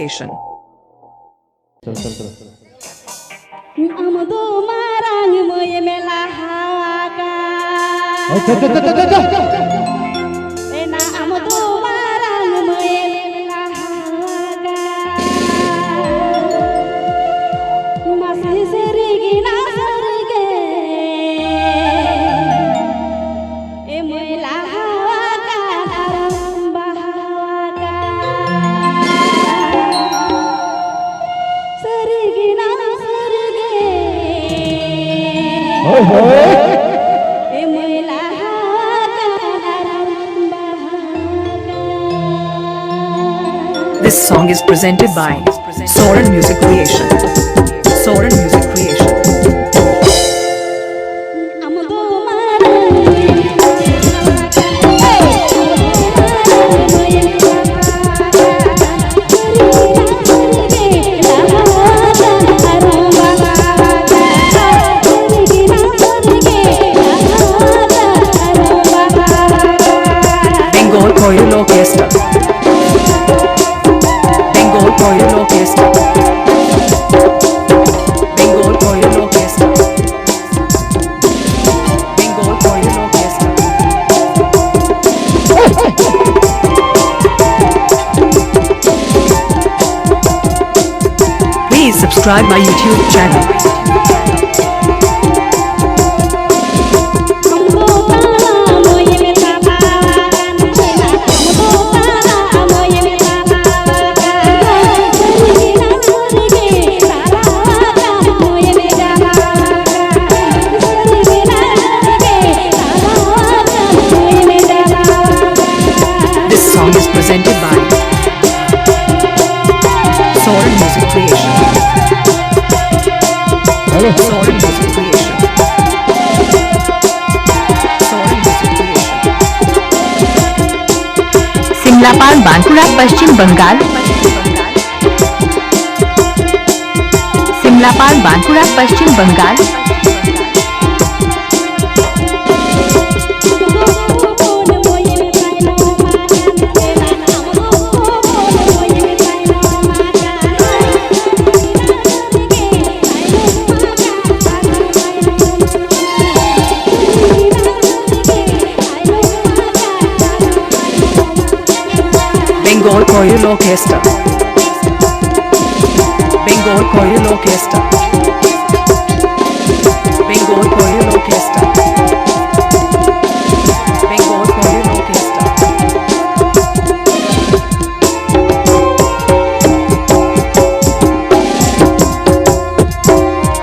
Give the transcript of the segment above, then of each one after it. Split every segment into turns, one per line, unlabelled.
Creation.
चल चल चल
आमदो मारांग मोये मेला हाका एना आमदो मारांग मोये मेला हाका मासे सरगी ना सरगे ए मेला हाका रंबा हाका सरगी ना
This song is presented by Soren Music Creation. Soren Music Creation. Bengal Choral Orchestra. Bengal Choral Orchestra. Bengal Choral Orchestra. Bengal Choral Orchestra. Please subscribe my YouTube channel. This song is presented by Soren Music Creation. Soren Music Creation. Soren Music Creation.
Simlapal Bankura Paschim Bengal Simlapal Bankura Paschim Bengal
Bengal Choral Orchestra. Bengal Choral Orchestra. Bengal Choral Orchestra. Bengal Choral Orchestra.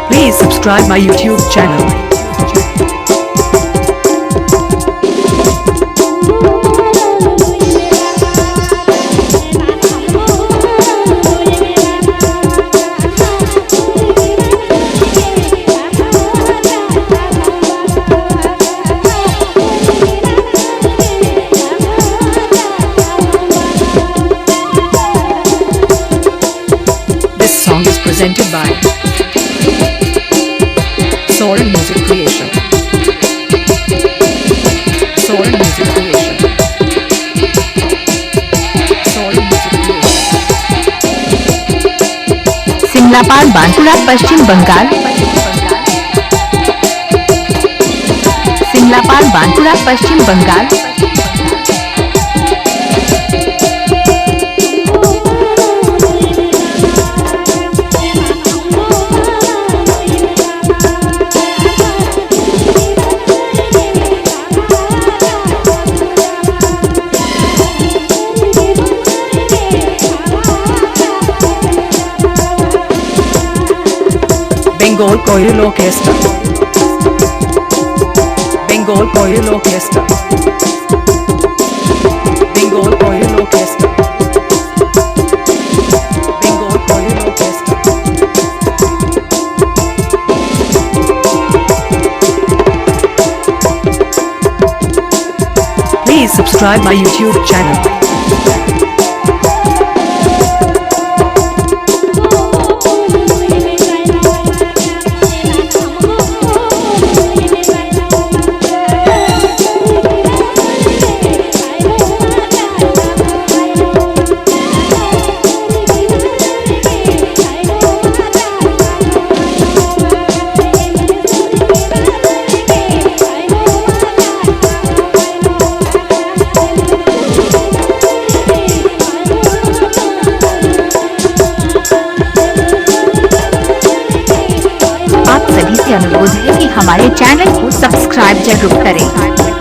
Please subscribe my YouTube channel. This song is presented by Soren Music Creation. Soren Music Creation. Soren Music Creation.
Simlapal Bankura Paschim Bengal Simlapal Bankura Paschim Bengal
Bengal Choral Orchestra. Bengal Choral Orchestra. Bengal Choral Orchestra. Bengal Choral Orchestra. Please subscribe my YouTube channel.
आपसे अनुरोध है कि हमारे channel को subscribe जरूर करें।